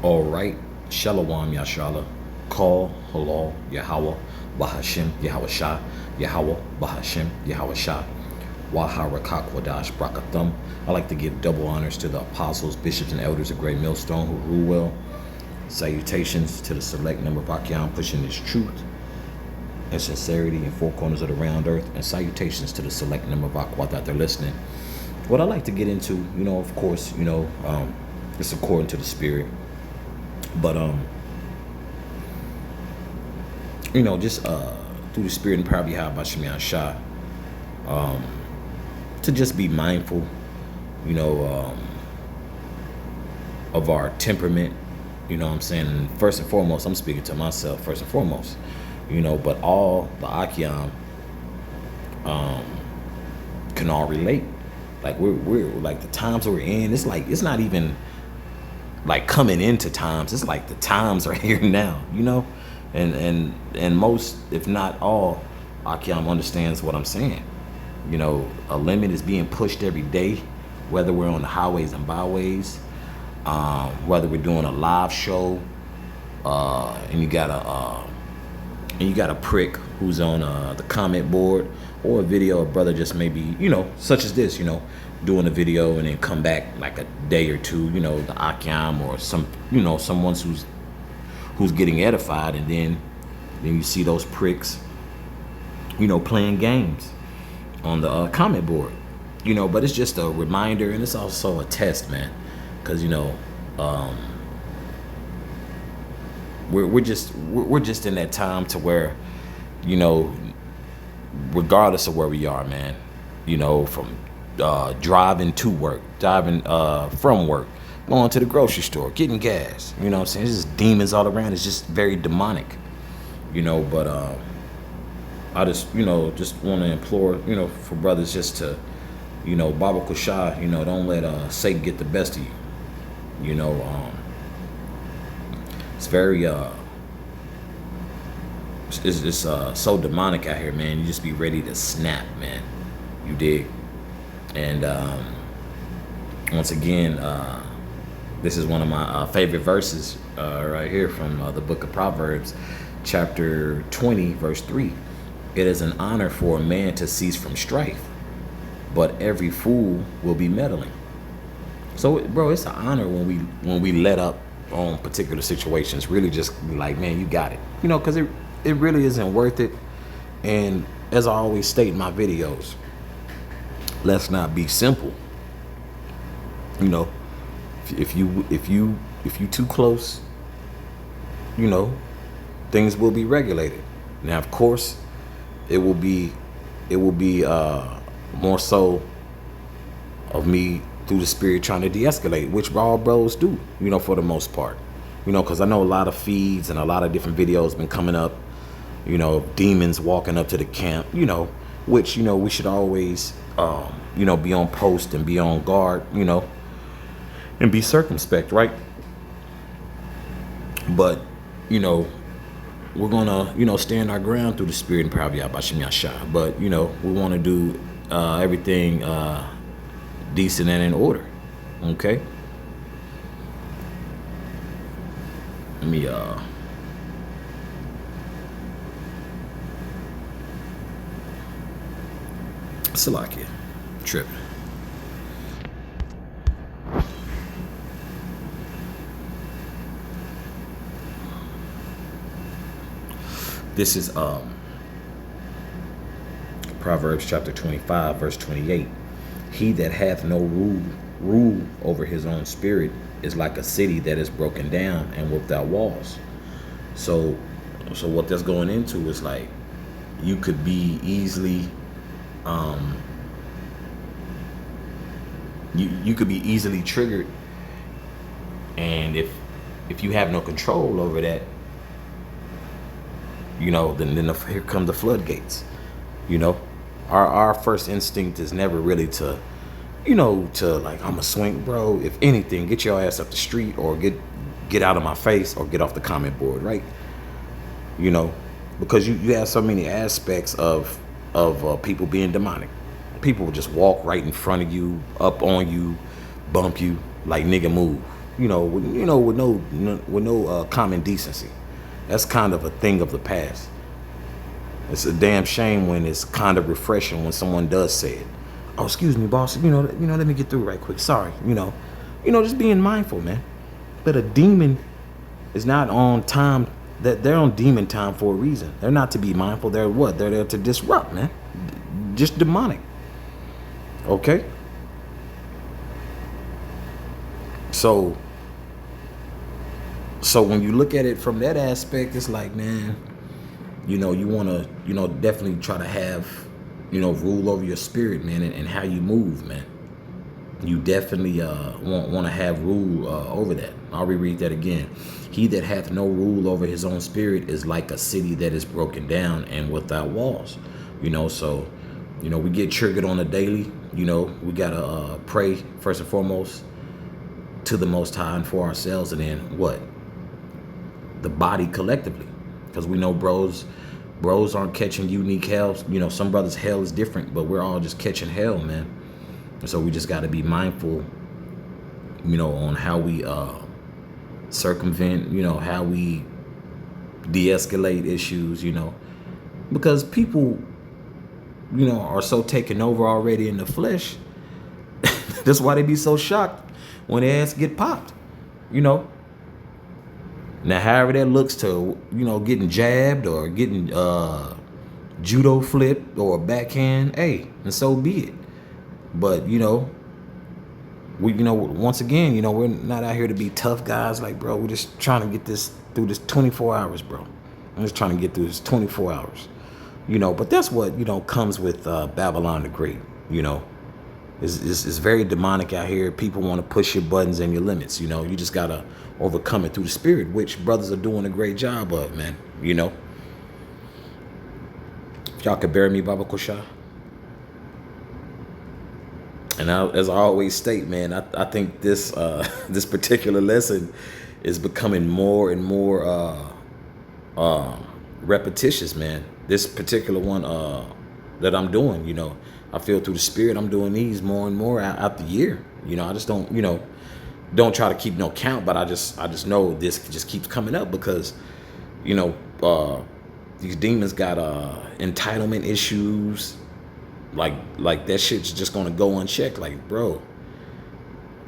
All right, Shalom Yashala, Call Halal Yahweh Bahashim Yahweh Shah Yahweh Bahashim Yahweh Shah Waharakak Wadash Brakathum. I like to give double honors to the apostles, bishops, and elders of Great Millstone who rule well. Salutations to the select number of Akyam pushing this truth and sincerity in four corners of the round earth, and salutations to the select number of Akwat that they're listening. What I like to get into, of course, it's according to the spirit. But just through the spirit and power of Yahweh Shemiah Shah, to just be mindful, of our temperament. You know what I'm saying? And first and foremost, I'm speaking to myself first and foremost. But all the Akyam can all relate. Like we're like the times we're in. It's like it's not even like coming into times. It's like the times are here now, and most, if not all, Akyam understands what I'm saying. A limit is being pushed every day, whether we're on the highways and byways, whether we're doing a live show, and you got a prick who's on the comment board, or a video, a brother just maybe, such as this, doing a video and then come back like a day or two, the Akyam or someone who's getting edified, and then you see those pricks, playing games on the comment board, but it's just a reminder, and it's also a test, man, because we're just in that time to where, regardless of where we are, man, from driving to work, driving from work, going to the grocery store, getting gas, what I'm saying? It's just demons all around. It's just very demonic, but I just want to implore, for brothers just to, Baba Kushah, don't let Satan get the best of you. It's very it's so demonic out here, man. You just be ready to snap, man. You dig? And once again, this is one of my favorite verses right here from the book of Proverbs, chapter 20, verse 3. It is an honor for a man to cease from strife, but every fool will be meddling. So, bro, it's an honor when we let up on particular situations. Really just be like, man, you got it. Because it really isn't worth it. And as I always state in my videos, let's not be simple. If you too close, things will be regulated. Now, of course, it will be more so of me through the spirit trying to de-escalate, which all bros do, for the most part. Because I know a lot of feeds and a lot of different videos been coming up, demons walking up to the camp, which, we should always, be on post and be on guard, and be circumspect, right? But, we're gonna, stand our ground through the spirit and power of Yahweh Shemiah Shah. But, we want to do everything decent and in order. Okay? Let me Salakia. Tripping. This is Proverbs chapter 25, verse 28. He that hath no rule over his own spirit is like a city that is broken down and without walls. So what that's going into is like, you could be easily you could be easily triggered, and if you have no control over that, then here come the floodgates. Our first instinct is never really to like, I'm a swing, bro. If anything, get your ass up the street, or get out of my face, or get off the comment board, right? Because you have so many aspects of people being demonic. People will just walk right in front of you, up on you, bump you, like, nigga, move. with no common decency. That's kind of a thing of the past. It's a damn shame when it's kind of refreshing when someone does say it. Oh, excuse me, boss. Let me get through right quick. Sorry. Just being mindful, man. But a demon is not on time. That they're on demon time for a reason. They're not to be mindful. They're what? They're there to disrupt, man. Just demonic. Okay. So when you look at it from that aspect, it's like, man, you want to, definitely try to have, rule over your spirit, man, and how you move, man. You definitely want to have rule over that. I'll reread that again. He that hath no rule over his own spirit is like a city that is broken down and without walls. So, we get triggered on a daily. We got to pray first and foremost to the Most High and for ourselves, and then what? The body collectively. Because we know bros aren't catching unique hell. Some brothers' hell is different, but we're all just catching hell, man. And so we just got to be mindful, on how we circumvent, how we de-escalate issues, because people, are so taken over already in the flesh. That's why they be so shocked when their ass get popped, Now, however that looks to, getting jabbed or getting judo flipped or backhand, hey, and so be it. But, we, once again, we're not out here to be tough guys. Like, bro, we're just trying to get this through this 24 hours, bro. I'm just trying to get through this 24 hours, but that's what, comes with Babylon the Great, It's very demonic out here. People want to push your buttons and your limits, You just got to overcome it through the spirit, which brothers are doing a great job of, man, If y'all could bear me, Baba Kusha. And as I always state, man, I think this this particular lesson is becoming more and more repetitious, man. This particular one that I'm doing, I feel through the spirit I'm doing these more and more out the year. I just don't, don't try to keep no count, but I just know this just keeps coming up because, these demons got entitlement issues. Like that shit's just gonna go unchecked. Like, bro,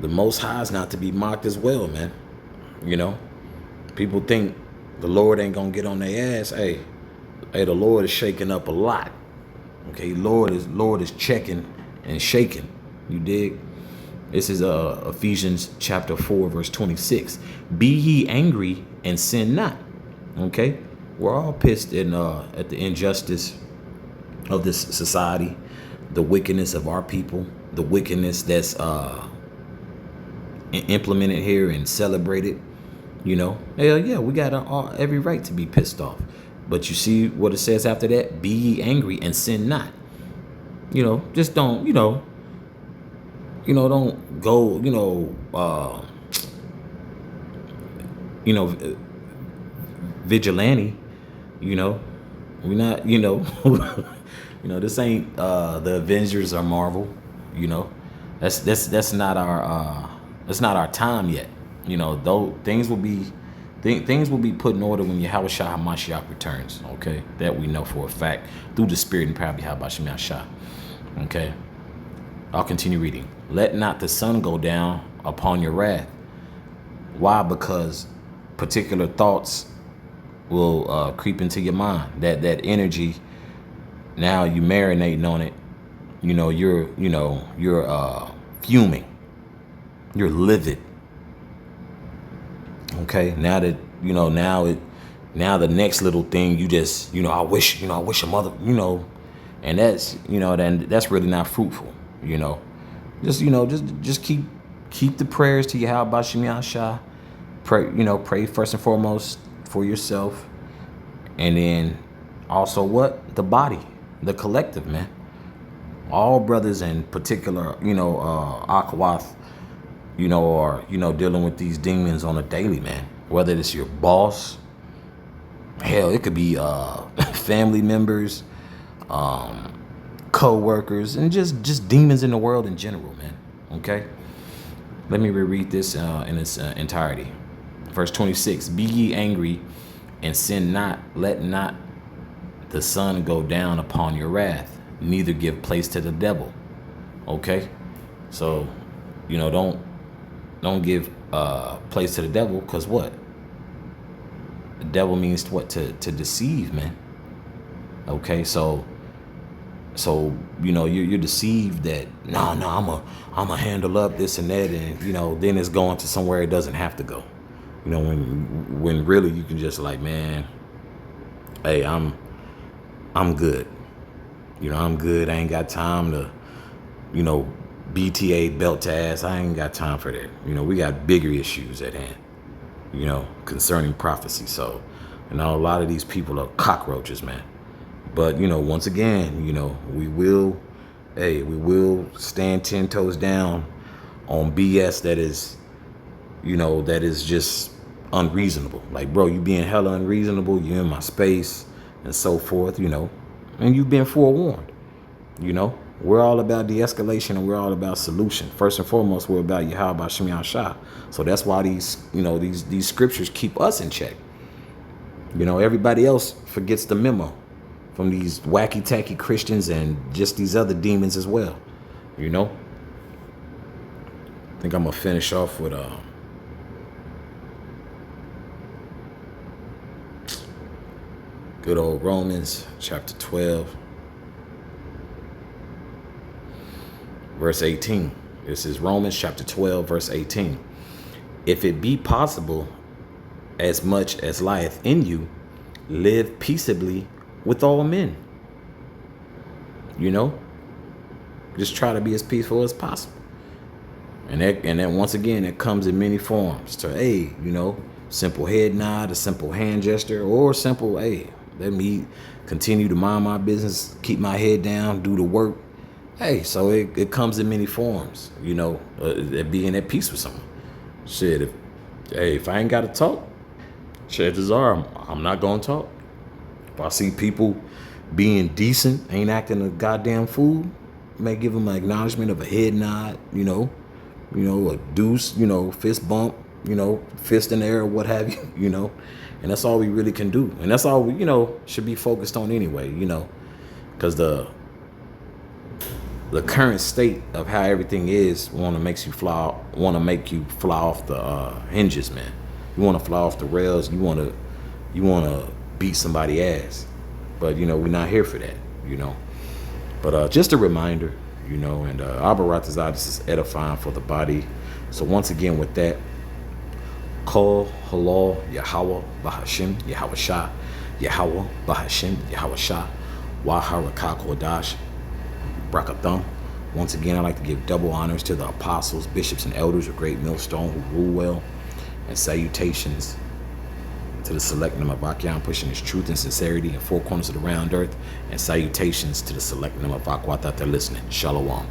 the Most High is not to be mocked as well, man. People think the Lord ain't gonna get on their ass. Hey, the Lord is shaking up a lot. Okay, Lord is checking and shaking. You dig? This is Ephesians chapter 4, verse 26. Be ye angry and sin not. Okay, we're all pissed at the injustice of this society, the wickedness of our people, the wickedness that's implemented here and celebrated. Hell yeah, we got every right to be pissed off. But you see what it says after that? Be ye angry and sin not. Just don't, don't go, vigilante. We're not, this ain't the Avengers or Marvel. That's not our time yet. Though things will be put in order when Yahweh Shah HaMashiach returns. Okay, that we know for a fact through the Spirit and power of Yahweh Shem Shah. Okay, I'll continue reading. Let not the sun go down upon your wrath. Why? Because particular thoughts will creep into your mind. That energy. Now you marinating on it. You're fuming. You're livid. Okay. Now that now the next little thing you just I wish a mother and that's then that's really not fruitful. Just keep the prayers to Yahweh Bashem Yahshua. Pray first and foremost for yourself, and then also what? The body, the collective, man. All brothers in particular, Akwath, are, dealing with these demons on a daily, man. Whether it's your boss, hell, it could be family members, co-workers, and just demons in the world in general, man. Okay? Let me reread this in its entirety. Verse 26, be ye angry and sin not, let not the sun go down upon your wrath, neither give place to the devil. Okay? So, don't give place to the devil, because what? The devil means what? To deceive, man. Okay, so you're deceived that I'm a handle up this and that, and then it's going to somewhere it doesn't have to go. When really you can just like, man, hey, I'm good. I'm good. I ain't got time to, BTA belt to ass. I ain't got time for that. We got bigger issues at hand, concerning prophecy. So, a lot of these people are cockroaches, man. But, once again, we will stand 10 toes down on BS that is just unreasonable. Like, bro, you being hella unreasonable. You're in my space and so forth, and you've been forewarned. We're all about de-escalation, and we're all about solution. First and foremost, we're about Yahweh Shem Yahshua. So that's why these scriptures keep us in check. Everybody else forgets the memo from these wacky tacky Christians and just these other demons as well. I think I'm gonna finish off with good old Romans chapter 12. Verse 18. This is Romans chapter 12, verse 18. If it be possible, as much as lieth in you, live peaceably with all men. Just try to be as peaceful as possible. And that once again, it comes in many forms. To simple head nod, a simple hand gesture, or simple, hey, let me continue to mind my business, keep my head down, do the work. Hey, so it comes in many forms, being at peace with someone. Shit, if I ain't got to talk, chances are I'm not going to talk. If I see people being decent, ain't acting a goddamn fool, may give them an acknowledgement of a head nod, a deuce, fist bump, fist in the air, or what have you, and that's all we really can do. And that's all we, should be focused on anyway, because the current state of how everything is want to make you fly off the hinges, man. You want to fly off the rails. You want to beat somebody's ass, but we're not here for that, But just a reminder, and Abba Ratazah, this is edifying for the body. So once again, with that, call halal Yahweh Bahashim Yahweh Shah Yahweh Bahashim Yahweh Shah Waharakah Kodash Brakathum. Once again, I'd like to give double honors to the apostles, bishops, and elders of Great Millstone who rule well, and salutations to the select number of Akyam pushing his truth and sincerity in four corners of the round earth, and salutations to the select number of Akwatha listening. Shalom.